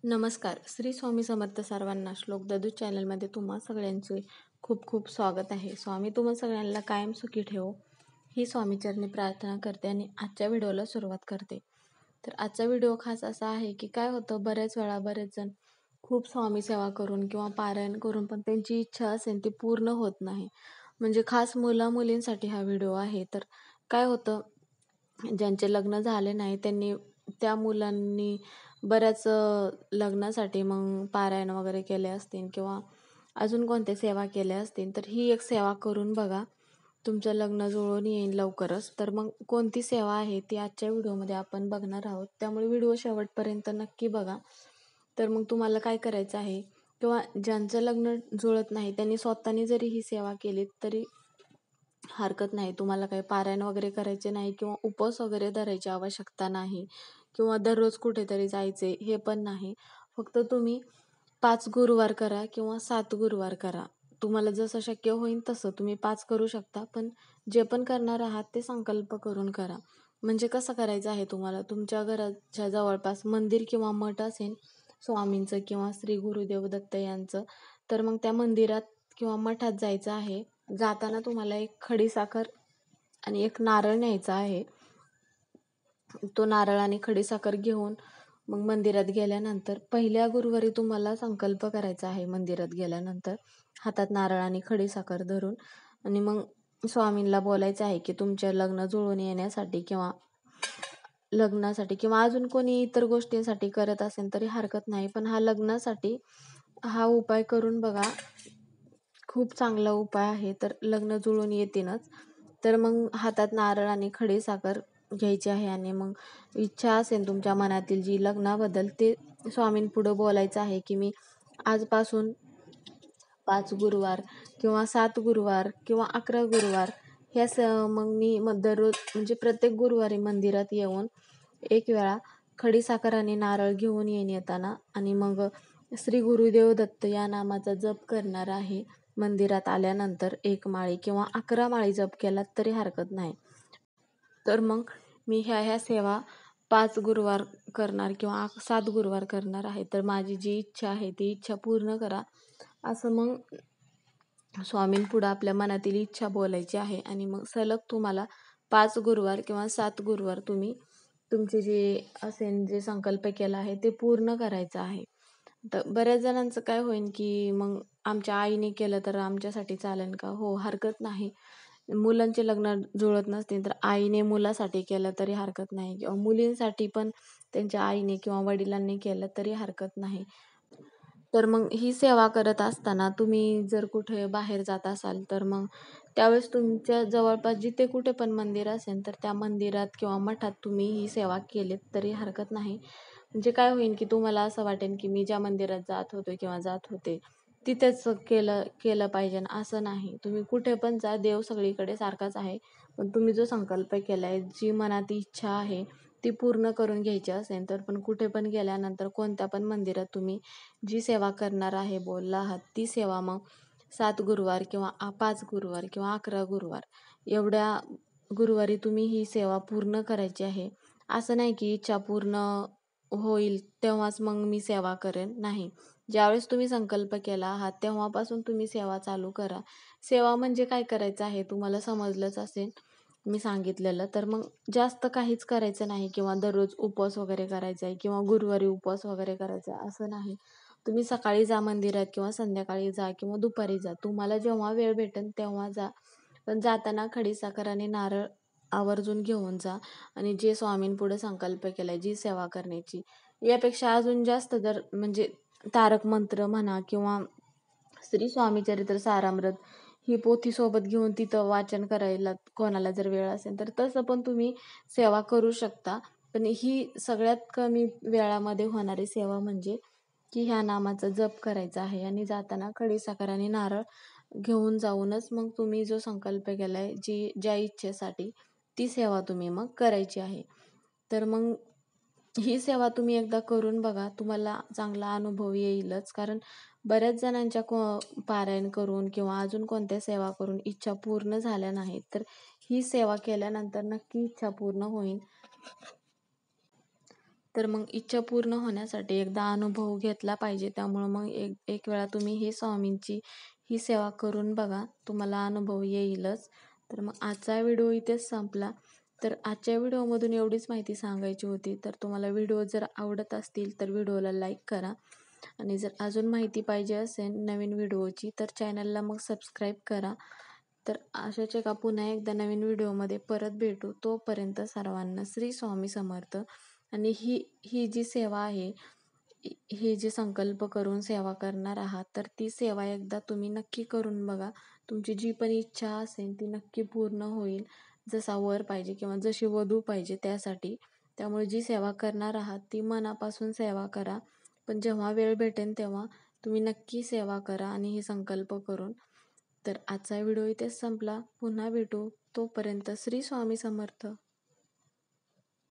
नमस्कार. श्री स्वामी समर्थ सर्वांना. श्लोक ददू चॅनलमध्ये तुम्हा सगळ्यांचे खूप खूप स्वागत आहे. स्वामी तुम्हा सगळ्यांना कायम सुखी ठेवो ही स्वामीचरणी प्रार्थना करते आणि आजच्या व्हिडिओला सुरुवात करते. तर आजचा व्हिडिओ खास असा आहे की काय होतं, बऱ्याच वेळा बरेच जण खूप स्वामी सेवा करून किंवा पारायण करून पण त्यांची इच्छा असेल ती पूर्ण होत नाही. म्हणजे खास मुला-मुलींसाठी हा व्हिडिओ आहे. तर काय होतं, ज्यांचे लग्न झाले नाही त्यांनी त्या मुलांनी बऱ्याच लग्नासाठी मग पारायण वगैरे केले असतील किंवा अजून कोणत्या सेवा केल्या असतील, तर ही एक सेवा करून बघा. तुमचं लग्न जुळून येईल लवकरच. तर मग कोणती सेवा आहे ती आजच्या व्हिडिओमध्ये आपण बघणार आहोत. त्यामुळे व्हिडिओ शेवटपर्यंत नक्की बघा. तर मग तुम्हाला काय करायचं आहे किंवा ज्यांचं लग्न जुळत नाही त्यांनी स्वतःनी जरी ही सेवा केली तरी हरकत नाही. तुम्हाला काही पारायण वगैरे करायचे नाही किंवा उपवास वगैरे धरायची आवश्यकता नाही किंवा दररोज कुठेतरी जायचे हे पण नाही. फक्त तुम्ही 5 गुरुवार करा किंवा 7 गुरुवार करा. तुम्हाला जसं शक्य होईल तसं तुम्ही 5 करू शकता. पण जे पण करणार आहात ते संकल्प करून करा. म्हणजे कसं करायचं आहे तुम्हाला, तुमच्या घराच्या जवळपास मंदिर किंवा मठ असेल स्वामींचं किंवा श्री गुरुदेव दत्त यांचं, तर मग त्या मंदिरात किंवा मठात जायचं आहे. जाताना तुम्हाला एक खडीसाखर आणि एक नारळ न्यायचा आहे. तो नारळ आणि खडीसाखर घेऊन मग मंदिरात गेल्यानंतर पहिल्या गुरुवारी तुम्हाला संकल्प करायचा आहे. मंदिरात गेल्यानंतर हातात नारळ आणि खडीसाखर धरून आणि मग स्वामींना बोलायचं आहे की तुमच्या लग्न जुळून येण्यासाठी किंवा लग्नासाठी किंवा अजून कोणी इतर गोष्टींसाठी करत असेल तरी हरकत नाही. पण हा लग्नासाठी हा उपाय करून बघा. खूप चांगला उपाय आहे. तर लग्न जुळून येतीलच. तर मग हातात नारळ आणि खडीसाखर घ्यायची आहे आणि मग इच्छा असेल तुमच्या मनातील जी लग्नाबद्दल ते स्वामींपुढं बोलायचं आहे की मी आजपासून 5 गुरुवार किंवा 7 गुरुवार किंवा 11 गुरुवार मग मी दररोज म्हणजे प्रत्येक गुरुवारी मंदिरात येऊन एक वेळा खडीसाखर आणि नारळ घेऊन येईन येताना आणि मग श्री गुरुदेव दत्त या नामाचा जप करणार आहे. मंदिरात आल्यानंतर 1 माळी किंवा 11 माळी जप केलात तरी हरकत नाही. तर मग मी ह्या सेवा 5 गुरुवार करणार किंवा 7 गुरुवार करणार आहे. तर माझी जी इच्छा आहे ती इच्छा पूर्ण करा. असं मग स्वामींपुढं आपल्या मनातील इच्छा बोलायची आहे आणि मग सलग तुम्हाला 5 गुरुवार किंवा 7 गुरुवार तुम्ही तुमचे जे असेल जे संकल्प केला आहे ते पूर्ण करायचं आहे. तर बऱ्याच जणांचं काय होईल की मग आमच्या आईने केलं तर आमच्यासाठी चालेल का? हो, हरकत नाही. मुलांचे लग्न जुळत नसतील तर आईने मुलासाठी केलं तरी हरकत नाही किंवा मुलींसाठी पण त्यांच्या आईने किंवा वडिलांनी केलं तरी हरकत नाही. तर मग ही सेवा करत असताना तुम्ही जर कुठे बाहेर जात असाल तर मग त्यावेळेस तुमच्या जवळपास जिथे कुठे पण मंदिर असेल तर त्या मंदिरात किंवा मठात तुम्ही ही सेवा केलीत तरी हरकत नाही. म्हणजे काय होईल की तुम्हाला असं वाटेल की मी ज्या मंदिरात जात होते किंवा जात होते तिथेच केलं केलं पाहिजे असं नाही. तुम्ही कुठे पण जा, देव सगळीकडे सारखाच आहे. पण तुम्ही जो संकल्प केलाय, जी मनात इच्छा आहे ती पूर्ण करून घ्यायची असेल तर पण कुठे पण गेल्यानंतर कोणत्या पण मंदिरात तुम्ही जी सेवा करणार आहे बोलला आहात ती सेवा मग 7 गुरुवार किंवा 5 गुरुवार किंवा 11 गुरुवार एवढ्या गुरुवारी तुम्ही ही सेवा पूर्ण करायची आहे. असं नाही की इच्छा पूर्ण होईल तेव्हाच मग मी सेवा करेन, नाही. ज्यावेळेस तुम्ही संकल्प केला आहात तेव्हापासून तुम्ही सेवा चालू करा. सेवा म्हणजे काय करायचं आहे तुम्हाला समजलंच असेल मी सांगितलेलं. तर मग जास्त काहीच करायचं नाही किंवा दररोज उपवास वगैरे करायचा आहे किंवा गुरुवारी उपवास वगैरे करायचा आहे असं नाही. तुम्ही सकाळी जा मंदिरात किंवा संध्याकाळी जा किंवा दुपारी जा. तुम्हाला जेव्हा वेळ भेटेल तेव्हा जा. पण जाताना खडीसाखर आणि नारळ आवर्जून घेऊन जा आणि जे स्वामींपुढे संकल्प केलाय, जी सेवा करण्याची, यापेक्षा अजून जास्त जर म्हणजे तारक मंत्र म्हणा किंवा श्री स्वामी चरित्र सारामृत ही पोथी सोबत घेऊन तिथं वाचन करायला कोणाला जर वेळ असेल तर तसं पण तुम्ही सेवा करू शकता. पण ही सगळ्यात कमी वेळामध्ये होणारी सेवा म्हणजे की ह्या नामाचा जप करायचा आहे आणि जाताना खडीसाखर आणि नारळ घेऊन जाऊनच मग तुम्ही जो संकल्प केलाय ज्या इच्छेसाठी ती सेवा तुम्ही मग करायची आहे. तर मग ही सेवा तुम्ही एकदा करून बघा. तुम्हाला चांगला अनुभव येईलच. कारण बऱ्याच जणांच्या पारायण करून किंवा अजून कोणत्या सेवा करून इच्छा पूर्ण झाल्या नाहीत. तर ही सेवा केल्यानंतर नक्की इच्छा पूर्ण होईल. तर मग इच्छा पूर्ण होण्यासाठी एकदा अनुभव घेतला पाहिजे. त्यामुळं मग एक एक वेळा तुम्ही ही स्वामींची ही सेवा करून बघा, तुम्हाला अनुभव येईलच. तर मग आजचा व्हिडिओ इथेच संपला. तर आजच्या व्हिडिओमधून एवढीच माहिती सांगायची होती. तर तुम्हाला व्हिडिओ जर आवडत असतील तर व्हिडिओला लाईक करा आणि जर अजून माहिती पाहिजे असेल नवीन व्हिडिओची तर चॅनलला मग सबस्क्राईब करा. तर अशाच एका पुन्हा एकदा नवीन व्हिडिओमध्ये परत भेटू. तोपर्यंत सर्वांना श्री स्वामी समर्थ. आणि ही जी सेवा आहे, ही जी संकल्प करून सेवा करणार आहात, तर ती सेवा एकदा तुम्ही नक्की करून बघा. तुमची जी पण इच्छा असेल ती नक्की पूर्ण होईल. जसा वर पाहिजे किंवा जशी वधू पाहिजे त्यासाठी. त्यामुळे जी सेवा करणार आहात ती मनापासून सेवा करा. पण जेव्हा वेळ भेटेल तेव्हा तुम्ही नक्की सेवा करा आणि हे संकल्प करून. तर आजचा व्हिडिओ इथेच संपला. पुन्हा भेटू. तोपर्यंत श्री स्वामी समर्थ.